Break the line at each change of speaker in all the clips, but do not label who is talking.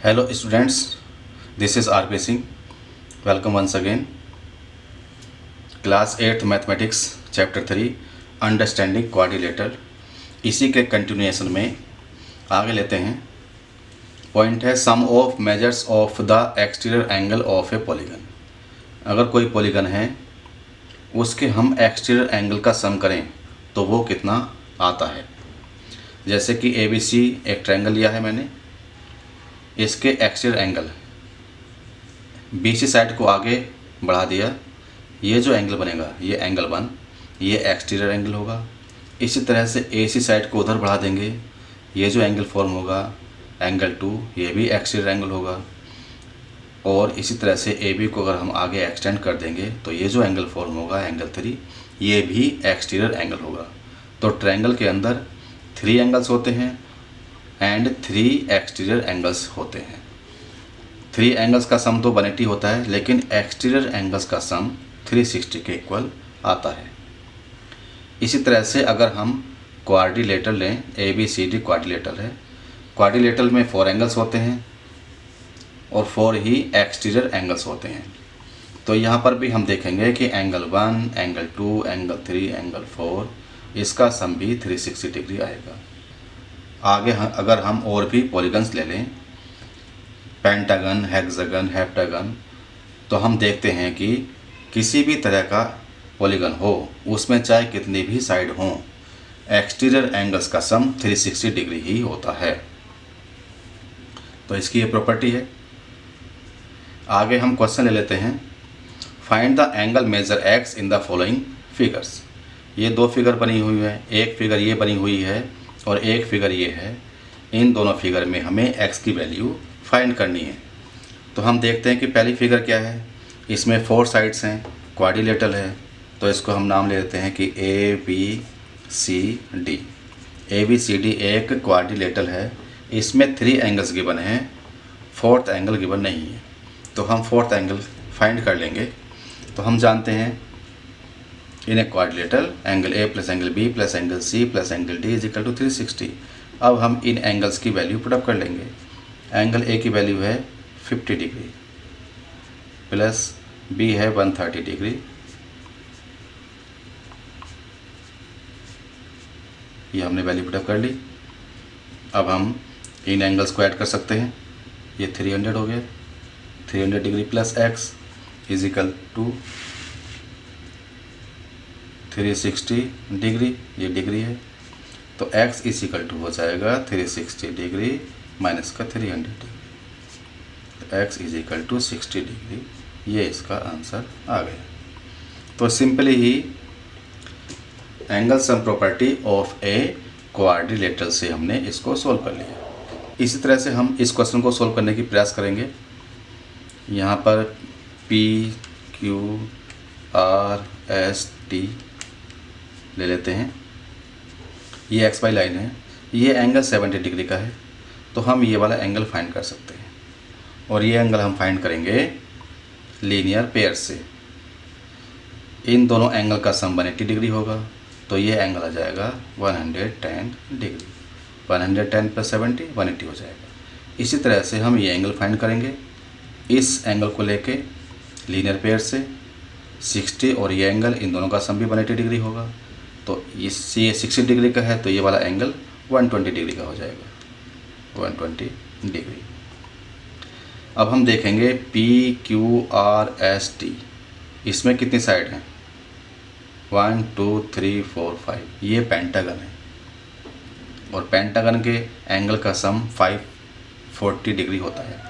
Hello students, this is RP Singh. Welcome once again. Class 8th Mathematics Chapter 3 Understanding Quadrilateral. इसी के continuation में आगे लेते हैं. पॉइंट है sum of measures of the exterior angle of a polygon. अगर कोई पॉलीगन है उसके हम एक्सटीरियर एंगल का सम करें तो वो कितना आता है. जैसे कि ABC एक ट्रायंगल लिया है मैंने, इसके एक्सटीरियर एंगल BC साइड को आगे बढ़ा दिया. ये जो एंगल बनेगा ये एंगल 1, ये एक्सटीरियर एंगल होगा. इसी तरह से AC साइड को उधर बढ़ा देंगे, ये जो एंगल फॉर्म होगा एंगल 2, ये भी एक्सटीरियर एंगल होगा. और इसी तरह से AB को अगर हम आगे एक्सटेंड कर देंगे तो ये जो एंगल फॉर्म होगा एंगल 3, ये भी एक्सटीरियर एंगल होगा. तो ट्रायंगल के अंदर 3 एंगल्स होते हैं एंड 3 एक्सटीरियर एंगल्स होते हैं. 3 एंगल्स का सम तो 180 होता है, लेकिन एक्सटीरियर एंगल्स का सम 360 के इक्वल आता है. इसी तरह से अगर हम क्वाड्रिलेटरल लें, ABCD क्वाड्रिलेटरल है. क्वाड्रिलेटरल में 4 एंगल्स होते हैं और 4 ही एक्सटीरियर एंगल्स होते हैं. तो यहाँ पर भी हम देखेंगे कि एंगल 1, एंगल 2, एंगल 3, एंगल 4, इसका सम भी 360 डिग्री आएगा. आगे अगर हम और भी पॉलीगन्स ले लें, पेंटागन, हेक्सागन, हेप्टागन, तो हम देखते हैं कि किसी भी तरह का पॉलीगन हो उसमें चाहे कितनी भी साइड हों, एक्सटीरियर एंगल्स का सम 360 डिग्री ही होता है. तो इसकी ये प्रॉपर्टी है. आगे हम क्वेश्चन ले लेते हैं. Find the angle measure x in the following figures. ये 2 फिगर बनी हुई है, एक फिगर ये बनी हुई है और एक फिगर ये है. इन दोनों फिगर में हमें x की वैल्यू फाइंड करनी है. तो हम देखते हैं कि पहली फिगर क्या है. इसमें 4 साइड्स हैं, क्वाड्रिलेटरल है, तो इसको हम नाम ले लेते हैं कि ABCD. ABCD एक क्वाड्रिलेटरल है. इसमें 3 एंगल्स गिवन हैं, 4th एंगल गिवन नहीं है. तो हम 4th एंगल फाइंड कर लेंगे. तो हम जानते हैं in a quadrilateral angle A plus angle B plus angle C plus angle D is equal to 360. अब हम इन एंगल्स की वैल्यू पुटअप कर लेंगे. एंगल A की वैल्यू है 50 डिग्री प्लस B है 130 डिग्री. ये हमने वैल्यू पुटअप कर ली. अब हम इन एंगल्स को ऐड कर सकते हैं. ये 300 हो गया. 300 degree plus x is equal to 360 degree, ये डिग्री है. तो x इज इक्वल टू हो जाएगा 360 डिग्री माइनस का 300 डिग्री. तो x is equal to 60 degree. ये इसका आंसर आ गया. तो सिंपली ही angle sum property of a quadrilateral से हमने इसको सॉल्व कर लिया. इसी तरह से हम इस क्वेश्चन को सॉल्व करने की प्रयास करेंगे. यहाँ पर P, Q, R, S, T ले लेते हैं. ये XY लाइन है. ये एंगल 70 डिग्री का है, तो हम ये वाला एंगल फाइंड कर सकते हैं. और ये एंगल हम फाइंड करेंगे लीनियर पेयर से. इन दोनों एंगल का सम 180 डिग्री होगा, तो ये एंगल आ जाएगा 110 डिग्री. 110 प्लस 70 180 हो जाएगा. इसी तरह से हम ये एंगल फाइंड करेंगे इस एंगल को लेके लीनियर पेयर से 60, और ये एंगल, इन दोनों का सम भी 180 डिग्री होगा. तो ये 60 डिग्री का है, तो ये वाला एंगल 120 डिग्री का हो जाएगा, 120 डिग्री. अब हम देखेंगे PQRST, इसमें कितनी साइड हैं. 1 2 3 4 5. ये पेंटागन है और पेंटागन के एंगल का सम 540 डिग्री होता है.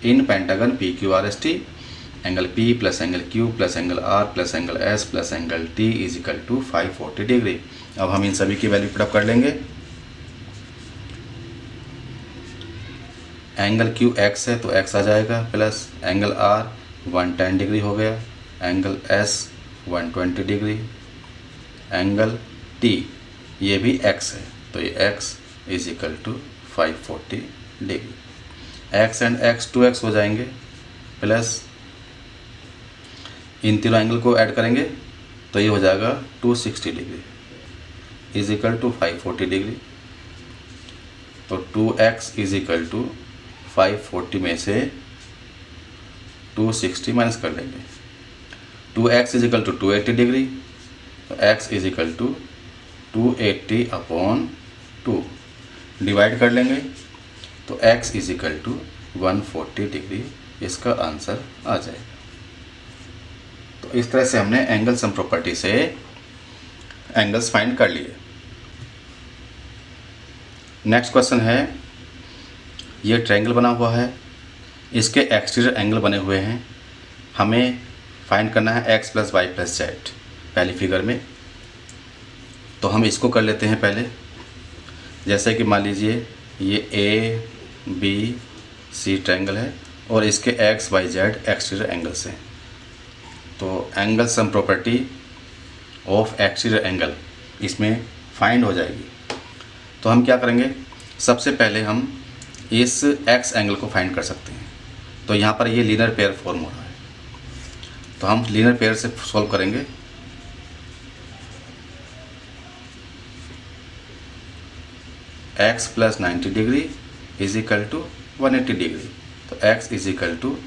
In pentagon PQRST angle P plus angle Q plus angle R plus angle S plus angle T is equal to 540 degree. अब हम इन सभी की वैल्यू पुटअप कर लेंगे. एंगल Q x है, तो x आ जाएगा, प्लस एंगल R 110 डिग्री हो गया, angle S 120 degree, angle T ये भी x है, तो ये x is equal to 540 degree. x and x 2x हो जाएंगे, प्लस इन तीनों एंगल को ऐड करेंगे तो ये हो जाएगा 260 degree is equal to 540 degree. तो 2x इज इक्वल टू 540 में से 260 माइनस कर लेंगे। 2x is equal to 280 degree, तो x is equal to 280/2 divide कर लेंगे, तो x is equal to 140 degree इसका आंसर आ जाएगा। तो इस तरह से हमने एंगल सम प्रॉपर्टी से एंगल्स फाइंड कर लिए। नेक्स्ट क्वेश्चन है, ये ट्रायंगल बना हुआ है, इसके एक्सटीरियर एंगल बने हुए हैं, हमें फाइंड करना है x + y + z पहली फिगर में। तो हम इसको कर लेते हैं पहले। जैसे कि मान लीजिए ये ABC ट्रायंगल है और इसके x y z exterior angles हैं। तो angle sum property of exterior angle इसमें फाइंड हो जाएगी। तो हम क्या करेंगे, सबसे पहले हम इस x एंगल को फाइंड कर सकते हैं। तो यहाँ पर ये लीनियर पेयर फॉर्म हो रहा है, तो हम लीनियर पेयर से सॉल्व करेंगे। x + 90 डिग्री इज इक्वल टू 180 डिग्री, तो x is equal to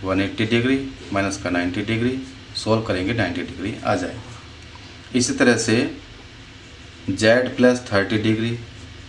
180 degree minus का 90 डिग्री, सॉल्व करेंगे 90 डिग्री आ जाएगा। इसी तरह से z + 30 degree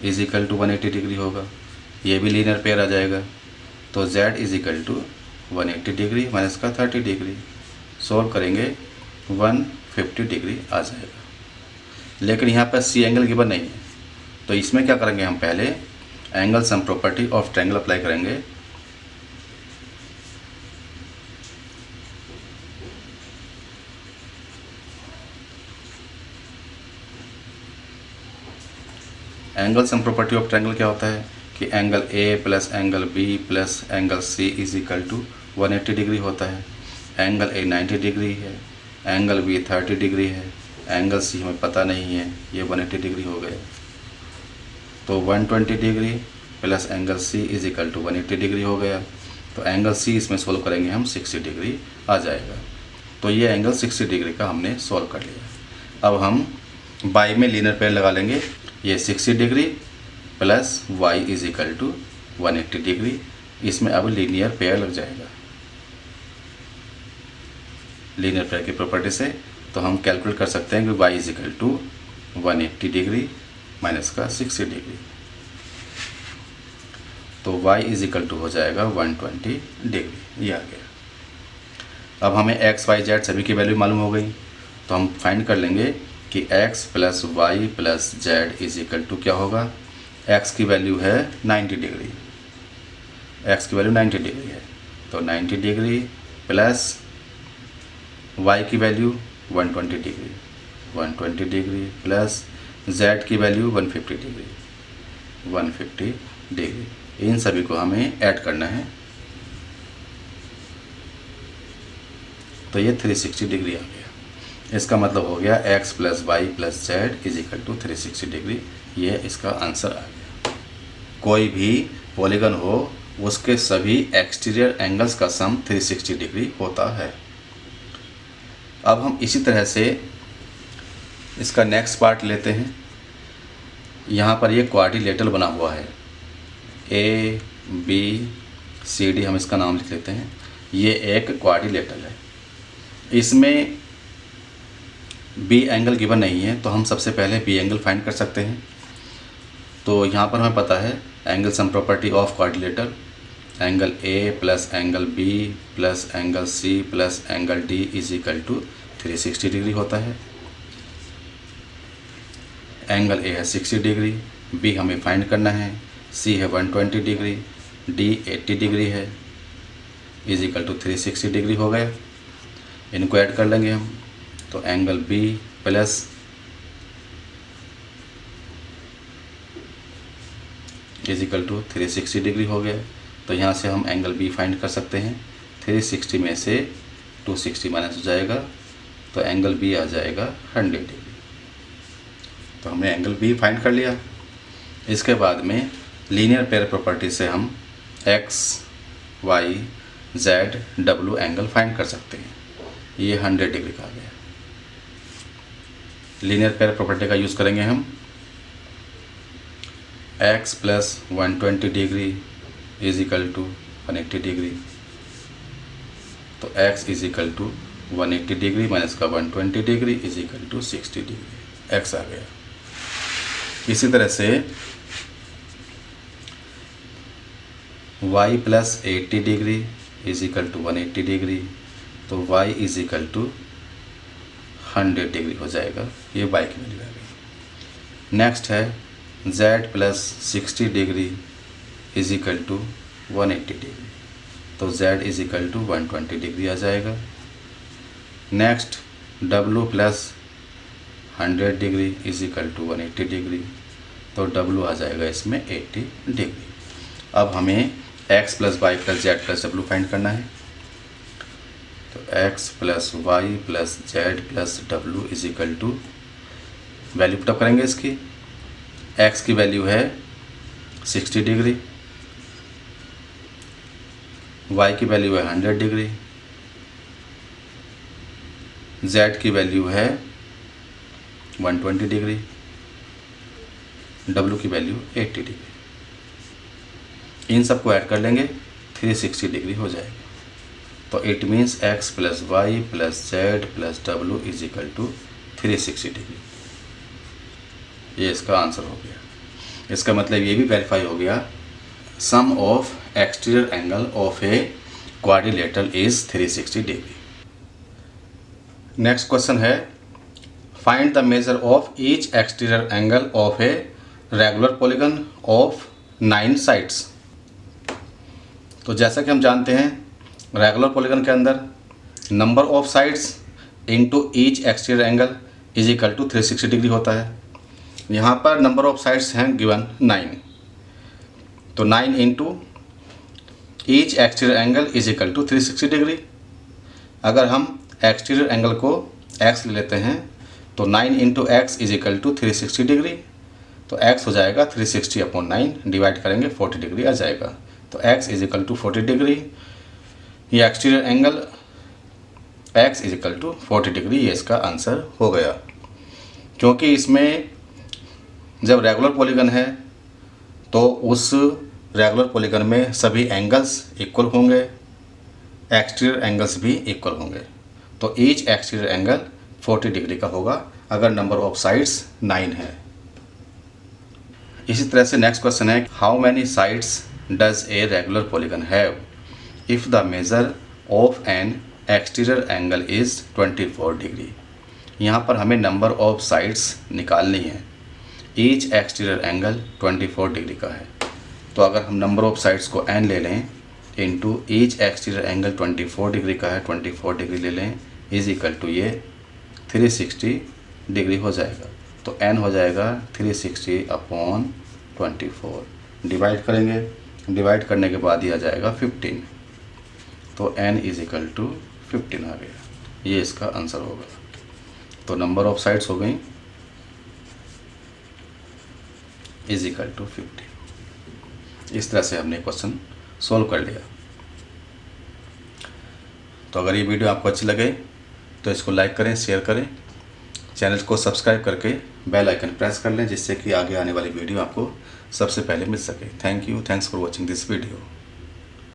is equal to 180 degree होगा, ये भी लीनियर पेयर आ जाएगा। तो z is equal to 180 degree minus का 30 डिग्री, सॉल्व करेंगे 150 डिग्री आ जाएगा। लेकिन यहाँ पर C एंगल गिवन नहीं है, तो इसमें क्या करेंगे, हम पहले angle sum property of triangle apply करेंगे। Angle sum property of triangle क्या होता है कि angle A + angle B + angle C is equal to 180 degree होता है। एंगल A 90 डिग्री है, एंगल B 30 डिग्री है, एंगल C हमें पता नहीं है, ये 180 डिग्री हो गया। तो 120 degree plus angle C is equal to 180 degree हो गया। तो एंगल C इसमें सोल्व करेंगे हम 60 डिग्री आ जाएगा। तो ये एंगल 60 डिग्री का हमने सोल्व कर लिया। अब हम y में लीनियर पेयर लगा लेंगे, ये 60 degree plus y is equal to 180 degree, इसमें अब लीनियर पेयर लग जाएगा लीनियर पेयर की प्रॉपर्टी से। तो हम कैलकुलेट कर सकते हैं कि y is equal to 180 degree minus का 60 डिग्री, तो y इज इक्वल टू हो जाएगा 120 डिग्री, ये आ गया। अब हमें x y z सभी की वैल्यू मालूम हो गई, तो हम फाइंड कर लेंगे कि x + y + z is equal to क्या होगा। x की वैल्यू है 90 डिग्री, x की वैल्यू 90 डिग्री है, तो 90 डिग्री प्लस y की value 120 degree, 120 degree plus z की वैल्यू 150 डिग्री, 150 डिग्री। इन सभी को हमें ऐड करना है, तो ये 360 डिग्री आ गया। इसका मतलब हो गया x + y + z is equal to 360 degree, ये इसका आंसर आ गया। कोई भी पॉलीगन हो उसके सभी एक्सटीरियर एंगल्स का सम 360 डिग्री होता है। अब हम इसी तरह से इसका नेक्स्ट पार्ट लेते हैं। यहाँ पर ये क्वाड्रिलेटरल बना हुआ है, ABCD हम इसका नाम लिख लेते हैं। ये एक क्वाड्रिलेटरल है, इसमें B एंगल गिवन नहीं है, तो हम सबसे पहले B एंगल फाइंड कर सकते हैं। तो यहाँ पर हमें पता है angle sum property of quadrilateral, angle A + angle B + angle C + angle D is equal to 360 degree होता है। एंगल A है 60 डिग्री, B हमें फाइंड करना है, C है 120 डिग्री, D 80 डिग्री है, इज इक्वल टू 360 डिग्री हो गया। इनको ऐड कर लेंगे हम, तो angle B plus is equal to 360 degree हो गया। तो यहाँ से हम एंगल B फाइंड कर सकते हैं। 360 में से 260 माइनस हो जाएगा, तो एंगल B आ जाएगा 100 डिग्री। तो हमने एंगल B फाइंड कर लिया। इसके बाद में लीनियर पेयर प्रॉपर्टी से हम x, y, z, w angle find कर सकते हैं। ये 100 डिग्री का आ गया। लीनियर पेयर प्रॉपर्टी का यूज़ करेंगे हम। x + 120 degree is equal to 180 degree. तो x is equal to 180 degree minus का 120 degree is equal to 60 degree, x आ गया। इसी तरह से y plus 80 degree is equal to 180 degree, तो y is equal to 100 degree हो जाएगा। ये y की वैल्यू आ गई। नेक्स्ट है z plus 60 degree is equal to 180 degree, तो z is equal to 120 degree आ जाएगा। Next w plus 100 degree is equal to 180 degree, तो w आ जाएगा इसमें 80 डिग्री। अब हमें x plus Y plus Z plus W find करना है। तो x plus Y plus Z plus W is equal to, value put up करेंगे इसकी। x की वैल्यू है 60 डिग्री, y की वैल्यू है 100 डिग्री, z की वैल्यू है 120 डिग्री, w की वैल्यू 80 डिग्री। इन सबको ऐड कर लेंगे, 360 डिग्री हो जाएगा। तो it means x plus Y plus Z plus W is equal to 360 degree. ये इसका आंसर हो गया। इसका मतलब ये भी वेरीफाई हो गया, sum of exterior angle of a quadrilateral is 360 degree. Next question है, find the measure of each exterior angle of a regular polygon of 9 sides. तो जैसा कि हम जानते हैं, रेगुलर पॉलीगन के अंदर number of sides into each exterior angle is equal to 360 degree होता है। यहाँ पर नंबर ऑफ साइड्स हैं गिवन 9, तो 9 into each exterior angle is equal to 360 degree. अगर हम एक्सटीरियर एंगल को x ले लेते हैं तो 9 into x is equal to 360 degree, तो x हो जाएगा 360 अपॉन 9, डिवाइड करेंगे 40 डिग्री आ जाएगा। तो x is equal to 40 degree. ये exterior angle x is equal to 40 degree, ये इसका आंसर हो गया। क्योंकि इसमें जब रेगुलर पॉलीगन है तो उस रेगुलर पॉलीगन में सभी एंगल्स इक्वल होंगे, एक्सटीरियर एंगल्स भी इक्वल होंगे, तो ईच एक्सटीरियर एंगल 40 डिग्री का होगा अगर नंबर ऑफ साइड्स 9 है। इसी तरह से नेक्स्ट क्वेश्चन है, how many sides does a regular polygon have if the measure of N exterior angle is 24 degree. यहाँ पर हमें नंबर ऑफ साइड्स निकालनी है। ईच एक्सटीरियर एंगल 24 डिग्री का है, तो अगर हम नंबर ऑफ साइड्स को n ले लें into each exterior angle 24 degree का है, 24 डिग्री ले लें इज इक्वल टू ये 360 डिग्री हो जाएगा। तो n हो जाएगा 360 अपॉन 24, डिवाइड करेंगे, डिवाइड करने के बाद ही आ जाएगा 15, तो n इज इक्वल टू 15 आ गया। ये इसका आंसर होगा। तो नंबर ऑफ साइड्स हो गई इज इक्वल टू 50। इस तरह से हमने क्वेश्चन सोल्व कर लिया। तो अगर ये वीडियो आपको अच्छी लगे तो इसको लाइक करें, शेयर करें, चैनल को सब्सक्राइब करके बेल आइकन प्रेस कर लें, जिससे कि आगे आने वाली वीडियो आपको सबसे पहले मिल सके। Thank you, thanks for watching this video.